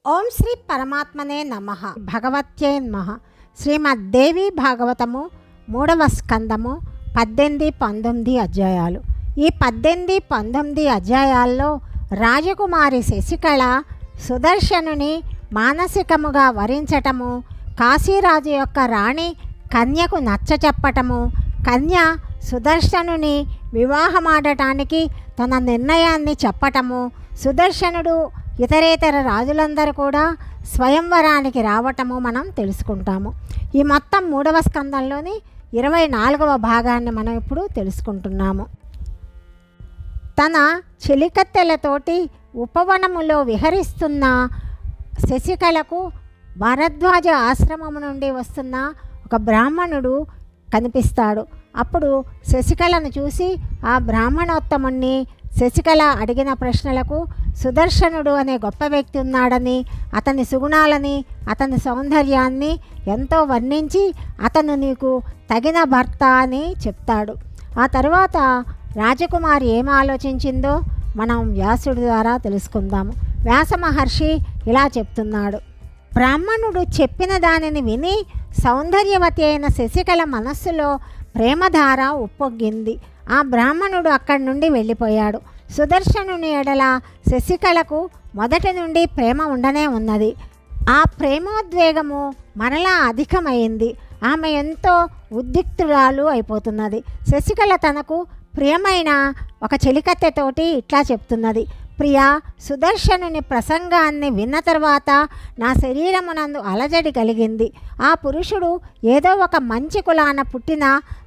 ఓం శ్రీ పరమాత్మనే నమః. భగవత్యే నమః. శ్రీమద్దేవి భాగవతము 3వ స్కందము 18-19 అధ్యాయాలు. ఈ 18-19 అధ్యాయాల్లో రాజకుమారి శశికళ సుదర్శనుని మానసికముగా వరించటము, కాశీరాజు యొక్క రాణి కన్యకు నచ్చచెప్పటము, కన్య సుదర్శనుని వివాహమాడటానికి తన నిర్ణయాన్ని చెప్పటము, సుదర్శనుడు ఇతరేతర రాజులందరూ కూడా స్వయంవరానికి రావటము మనం తెలుసుకుంటాము. ఈ మొత్తం 3వ స్కందంలోని 24వ భాగాన్ని మనం ఇప్పుడు తెలుసుకుంటున్నాము. తన చెలికత్తెలతోటి ఉపవనములో విహరిస్తున్న శశికళకు భరద్వాజ ఆశ్రమము నుండి వస్తున్న ఒక బ్రాహ్మణుడు కనిపిస్తాడు. అప్పుడు శశికళను చూసి ఆ బ్రాహ్మణోత్తముణ్ణి శశికళ అడిగిన ప్రశ్నలకు సుదర్శనుడు అనే గొప్ప వ్యక్తి ఉన్నాడని, అతని సుగుణాలని, అతని సౌందర్యాన్ని ఎంతో వర్ణించి అతను నీకు తగిన భర్త అని చెప్తాడు. ఆ తర్వాత రాజకుమారి ఏం ఆలోచించిందో మనం వ్యాసుడి ద్వారా తెలుసుకుందాము. వ్యాస మహర్షి ఇలా చెప్తున్నాడు. బ్రాహ్మణుడు చెప్పిన దానిని విని సౌందర్యవతి అయిన శశికళ మనస్సులో ప్రేమధార ఉప్పొంగింది. ఆ బ్రాహ్మణుడు అక్కడి నుండి వెళ్ళిపోయాడు. సుదర్శనుని ఎడల శశికళకు మొదటి నుండి ప్రేమ ఉండనే ఉన్నది. ఆ ప్రేమోద్వేగము మరలా అధికమైంది. ఆమె ఎంతో ఉద్రిక్తురాలు అయిపోతున్నది. శశికళ తనకు ప్రియమైన ఒక చెలికత్తెతోటి ఇట్లా చెప్తున్నది. ప్రియా, సుదర్శనుని ప్రసంగాన్ని విన్న తర్వాత నా శరీరమునందు అలజడి కలిగింది. ఆ పురుషుడు ఏదో ఒక మంచి కులాన పుట్టిన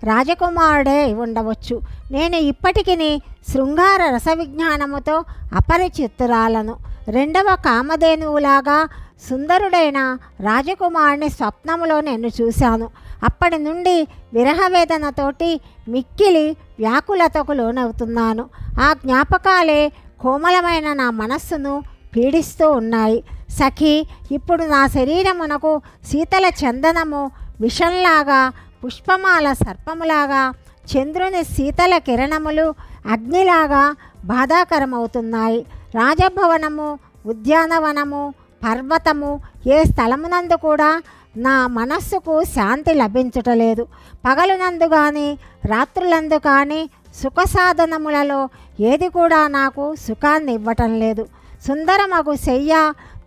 రాజకుమారుడే ఉండవచ్చు. నేను ఇప్పటికిని శృంగార రస విజ్ఞానముతో అపరిచిత్తురాలను. రెండవ కామధేనువులాగా సుందరుడైన రాజకుమారుని స్వప్నములో నేను చూశాను. అప్పటి నుండి విరహవేదనతోటి మిక్కిలి వ్యాకులతకు లోనవుతున్నాను. ఆ జ్ఞాపకాలే కోమలమైన నా మనస్సును పీడిస్తూ ఉన్నాయి. సఖి, ఇప్పుడు నా శరీరమునకు శీతల చందనము విషంలాగా, పుష్పమాల సర్పములాగా, చంద్రుని శీతల కిరణములు అగ్నిలాగా బాధాకరమవుతున్నాయి. రాజభవనము, ఉద్యానవనము, పర్వతము ఏ స్థలమునందు కూడా నా మనస్సుకు శాంతి లభించుటలేదు. పగలునందు కానీ రాత్రులందు కానీ సుఖసాధనములలో ఏది కూడా నాకు సుఖాన్ని ఇవ్వటం లేదు. సుందరమగు శయ్య,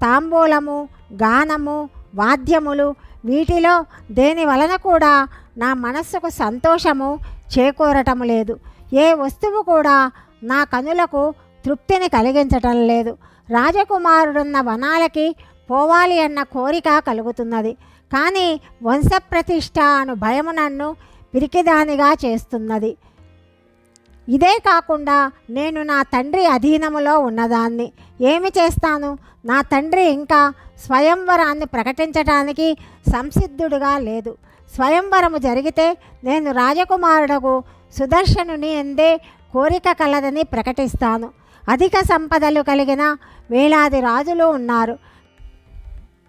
తాంబూలము, గానము, వాద్యములు వీటిలో దేని వలన కూడా నా మనస్సుకు సంతోషము చేకూరటం లేదు. ఏ వస్తువు కూడా నా కనులకు తృప్తిని కలిగించటం లేదు. రాజకుమారుడున్న వనాలకి పోవాలి అన్న కోరిక కలుగుతున్నది. కానీ వంశప్రతిష్ఠ అను భయము నన్ను పిరికిదానిగా చేస్తున్నది. ఇదే కాకుండా నేను నా తండ్రి అధీనములో ఉన్నదాన్ని. ఏమి చేస్తాను? నా తండ్రి ఇంకా స్వయంవరాన్ని ప్రకటించడానికి సంసిద్ధుడుగా లేదు. స్వయంవరము జరిగితే నేను రాజకుమారుడకు సుదర్శనుని ఎందే కోరిక కలదని ప్రకటిస్తాను. అధిక సంపదలు కలిగిన వేలాది రాజులు ఉన్నారు.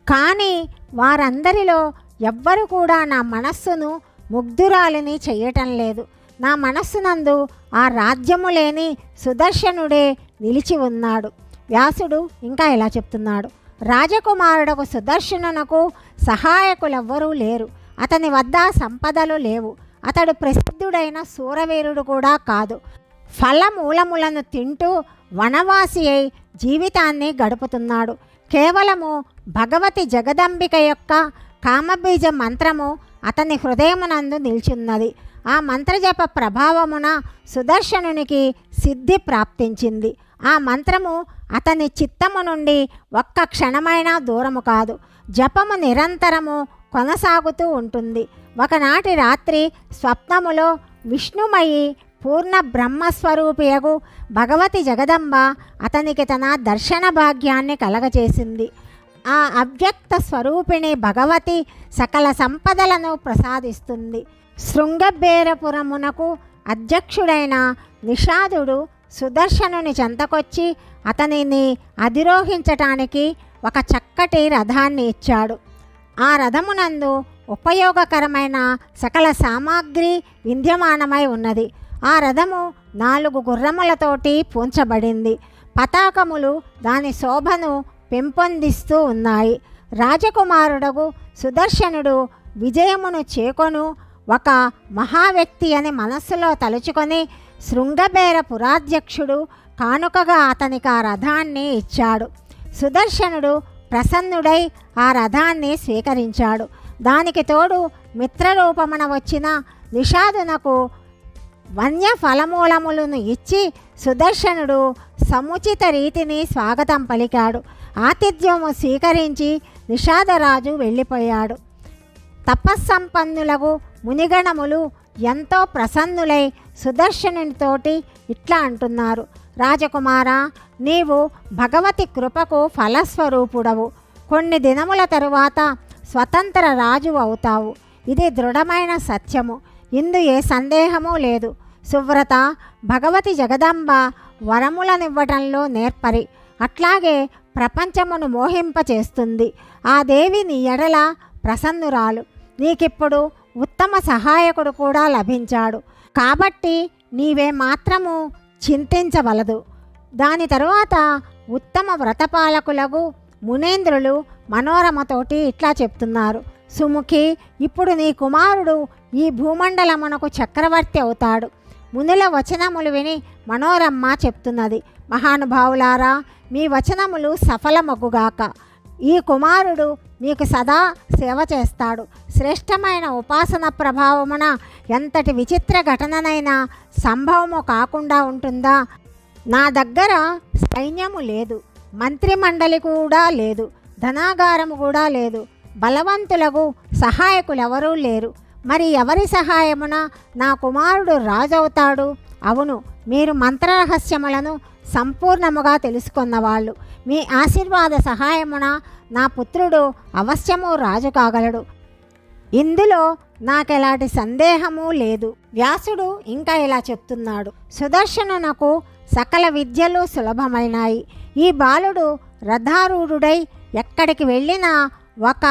కానీ వారందరిలో ఎవ్వరు కూడా నా మనస్సును ముగ్ధురాలిని చెయ్యటం లేదు. నా మనస్సునందు ఆ రాజ్యము లేని సుదర్శనుడే నిలిచి ఉన్నాడు. వ్యాసుడు ఇంకా ఇలా చెప్తున్నాడు. రాజకుమారుడకు సుదర్శనునకు సహాయకులెవ్వరూ లేరు. అతని వద్ద సంపదలు లేవు. అతడు ప్రసిద్ధుడైన శూరవీరుడు కూడా కాదు. ఫలమూలములను తింటూ వనవాసి అయి జీవితాన్ని గడుపుతున్నాడు. కేవలము భగవతి జగదంబిక యొక్క కామబీజ మంత్రము అతని హృదయమునందు నిలిచున్నది. ఆ మంత్రజప ప్రభావమున సుదర్శనునికి సిద్ధి ప్రాప్తించింది. ఆ మంత్రము అతని చిత్తము నుండి ఒక్క క్షణమైనా దూరము కాదు. జపము నిరంతరము కొనసాగుతూ ఉంటుంది. ఒకనాటి రాత్రి స్వప్నములో విష్ణుమయి పూర్ణ బ్రహ్మస్వరూపియగు భగవతి జగదంబ అతనికి తన దర్శన భాగ్యాన్ని కలగచేసింది. ఆ అవ్యక్త స్వరూపిణి భగవతి సకల సంపదలను ప్రసాదిస్తుంది. శృంగబేరపురమునకు అధ్యక్షుడైన నిషాదుడు సుదర్శనుని చెంతకొచ్చి అతనిని అధిరోహించటానికి ఒక చక్కటి రథాన్ని ఇచ్చాడు. ఆ రథమునందు ఉపయోగకరమైన సకల సామాగ్రి విద్యమానమై ఉన్నది. ఆ రథము 4 గుర్రములతోటి పూంచబడింది. పతాకములు దాని శోభను పెంపొందిస్తూ ఉన్నాయి. రాజకుమారుడగు సుదర్శనుడు విజయమును చేకొను ఒక మహావ్యక్తి అని మనస్సులో తలుచుకొని శృంగబేర పురాధ్యక్షుడు కానుకగా అతనికి ఆ రథాన్ని ఇచ్చాడు. సుదర్శనుడు ప్రసన్నుడై ఆ రథాన్ని స్వీకరించాడు. దానికి తోడు మిత్రరూపమున వచ్చిన నిషాదునకు వన్య ఫలమూలములను ఇచ్చి సుదర్శనుడు సముచిత రీతిని స్వాగతం పలికాడు. ఆతిథ్యము స్వీకరించి నిషాదరాజు వెళ్ళిపోయాడు. తపస్సంపన్నులకు మునిగణములు ఎంతో ప్రసన్నులై సుదర్శనునితోటి ఇట్లా అంటున్నారు: రాజకుమారా, నీవు భగవతి కృపకు ఫలస్వరూపుడవు. కొన్ని దినముల తరువాత స్వతంత్ర రాజు అవుతావు. ఇది దృఢమైన సత్యము. ఇందు ఏ సందేహము లేదు. సువ్రత, భగవతి జగదంబ వరములనివ్వడంలో నేర్పరి. అట్లాగే ప్రపంచమును మోహింపచేస్తుంది. ఆ దేవి నీ ఎడల ప్రసన్నురాలు. నీకిప్పుడు ఉత్తమ సహాయకుడు కూడా లభించాడు. కాబట్టి నీవే మాత్రము చింతించవలదు. దాని తరువాత ఉత్తమ వ్రతపాలకులకు మునేంద్రులు మనోరమతోటి ఇట్లా చెప్తున్నారు: సుముఖి, ఇప్పుడు నీ కుమారుడు ఈ భూమండలమునకు చక్రవర్తి అవుతాడు. మునుల వచనములు విని మనోరమ్మ చెప్తున్నది: మహానుభావులారా, మీ వచనములు సఫలమగుగాక. ఈ కుమారుడు మీకు సదా సేవ చేస్తాడు. శ్రేష్టమైన ఉపాసన ప్రభావమున ఎంతటి విచిత్ర ఘటననైనా సంభవము కాకుండా ఉంటుందా? నా దగ్గర సైన్యము లేదు, మంత్రిమండలి కూడా లేదు, ధనాగారము కూడా లేదు, బలవంతులకు సహాయకులెవరూ లేరు. మరి ఎవరి సహాయమున నా కుమారుడు రాజవుతాడు? అవును, మీరు మంత్రరహస్యములను సంపూర్ణముగా తెలుసుకున్నవాళ్ళు. మీ ఆశీర్వాద సహాయమున నా పుత్రుడు అవశ్యము రాజు కాగలడు. ఇందులో నాకెలాంటి సందేహము లేదు. వ్యాసుడు ఇంకా ఇలా చెప్తున్నాడు: సుదర్శనునకు సకల విద్యలు సులభమైనాయి. ఈ బాలుడు రథారూఢుడై ఎక్కడికి వెళ్ళినా ఒక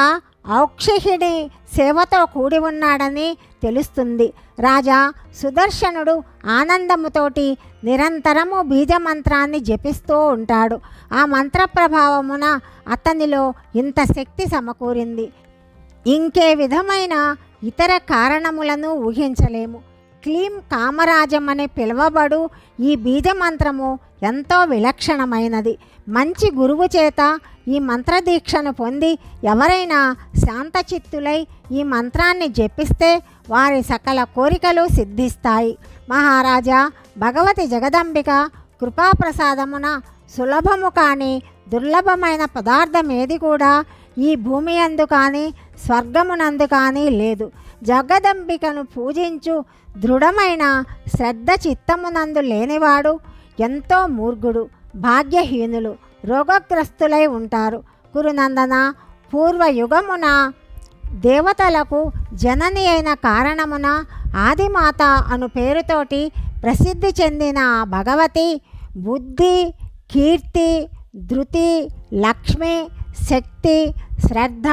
ఔక్షహిణి సేవతో కూడి ఉన్నాడని తెలుస్తుంది. రాజా, సుదర్శనుడు ఆనందముతోటి నిరంతరము బీజమంత్రాన్ని జపిస్తూ ఉంటాడు. ఆ మంత్ర ప్రభావమున అతనిలో ఇంత శక్తి సమకూరింది. ఇంకే విధమైన ఇతర కారణములను ఊహించలేము. క్లీం కామరాజం అని పిలువబడు ఈ బీజమంత్రము ఎంతో విలక్షణమైనది. మంచి గురువు చేత ఈ మంత్రదీక్షను పొంది ఎవరైనా శాంతచిత్తులై ఈ మంత్రాన్ని జపిస్తే వారి సకల కోరికలు సిద్ధిస్తాయి. మహారాజా, భగవతి జగదంబిక కృపాప్రసాదమున సులభము కానీ దుర్లభమైన పదార్థం ఏది కూడా ఈ భూమి యందు కానీ స్వర్గమునందు కానీ లేదు. జగదంబికను పూజించు దృఢమైన శ్రద్ధ చిత్తమునందు లేనివాడు ఎంతో మూర్ఖుడు, భాగ్యహీనులు, రోగగ్రస్తులై ఉంటారు. కురునందన, పూర్వయుగమున దేవతలకు జనని అయిన కారణమున ఆదిమాత అను పేరుతోటి ప్రసిద్ధి చెందిన భగవతి బుద్ధి, కీర్తి, ధృతి, లక్ష్మి, శక్తి, శ్రద్ధ,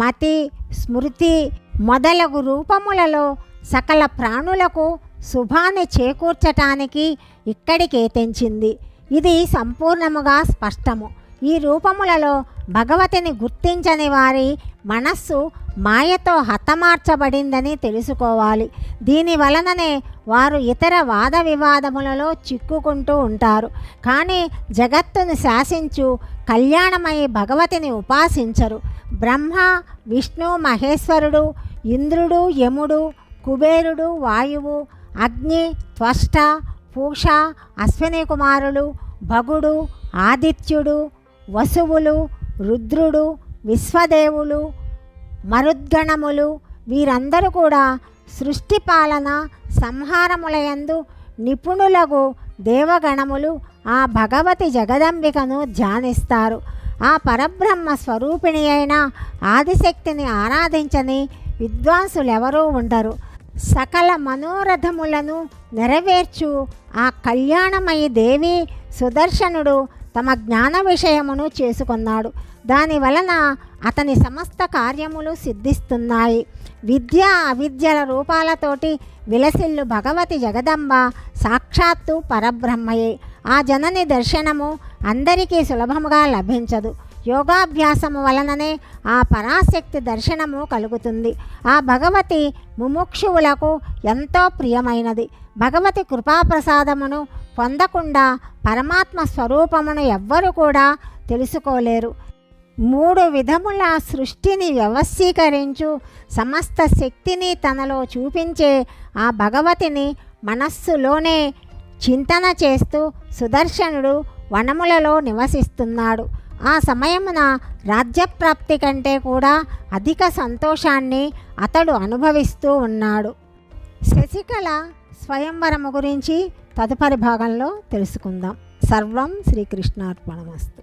మతి, స్మృతి మొదలగు రూపములలో సకల ప్రాణులకు శుభాన్ని చేకూర్చటానికి ఇక్కడికే తెంచింది. ఇది సంపూర్ణముగా స్పష్టము. ఈ రూపములలో భగవతిని గుర్తించని వారి మనస్సు మాయతో హతమార్చబడిందని తెలుసుకోవాలి. దీని వలననే వారు ఇతర వాద వివాదములలో చిక్కుకుంటూ ఉంటారు. కానీ జగత్తును శాసించు కళ్యాణమయి భగవతిని ఉపాసించరు. బ్రహ్మ, విష్ణు, మహేశ్వరుడు, ఇంద్రుడు, యముడు, కుబేరుడు, వాయువు, అగ్ని, త్వష్ట, పూష, అశ్విని కుమారులు, భగుడు, ఆదిత్యుడు, వసువులు, రుద్రుడు, విశ్వదేవులు, మరుద్గణములు వీరందరూ కూడా సృష్టి పాలన సంహారములయందు నిపుణులకు దేవగణములు ఆ భగవతి జగదంబికను ధ్యానిస్తారు. ఆ పరబ్రహ్మ స్వరూపిణి అయిన ఆదిశక్తిని ఆరాధించని విద్వాంసులెవరూ ఉండరు. సకల మనోరథములను నెరవేర్చు ఆ కళ్యాణమయి దేవి సుదర్శనుడు తమ జ్ఞాన విషయమును చేసుకున్నాడు. దాని వలన అతని సమస్త కార్యములు సిద్ధిస్తున్నాయి. విద్య అవిద్యల రూపాలతోటి విలసిల్లు భగవతి జగదంబ సాక్షాత్తు పరబ్రహ్మయే. ఆ జనని దర్శనము అందరికీ సులభముగా లభించదు. యోగాభ్యాసము వలననే ఆ పరాశక్తి దర్శనము కలుగుతుంది. ఆ భగవతి ముముక్షువులకు ఎంతో ప్రియమైనది. భగవతి కృపాప్రసాదమును పొందకుండా పరమాత్మ స్వరూపమును ఎవ్వరు కూడా తెలుసుకోలేరు. 3 విధముల సృష్టిని వ్యవస్థీకరించు సమస్త శక్తిని తనలో చూపించే ఆ భగవతిని మనస్సులోనే చింతన చేస్తూ సుదర్శనుడు వనములలో నివసిస్తున్నాడు. ఆ సమయమున రాజ్యప్రాప్తి కంటే కూడా అధిక సంతోషాన్ని అతడు అనుభవిస్తూ ఉన్నాడు. శశికళ స్వయంవరము గురించి తదుపరి భాగంలో తెలుసుకుందాం. సర్వం శ్రీకృష్ణార్పణమస్తు.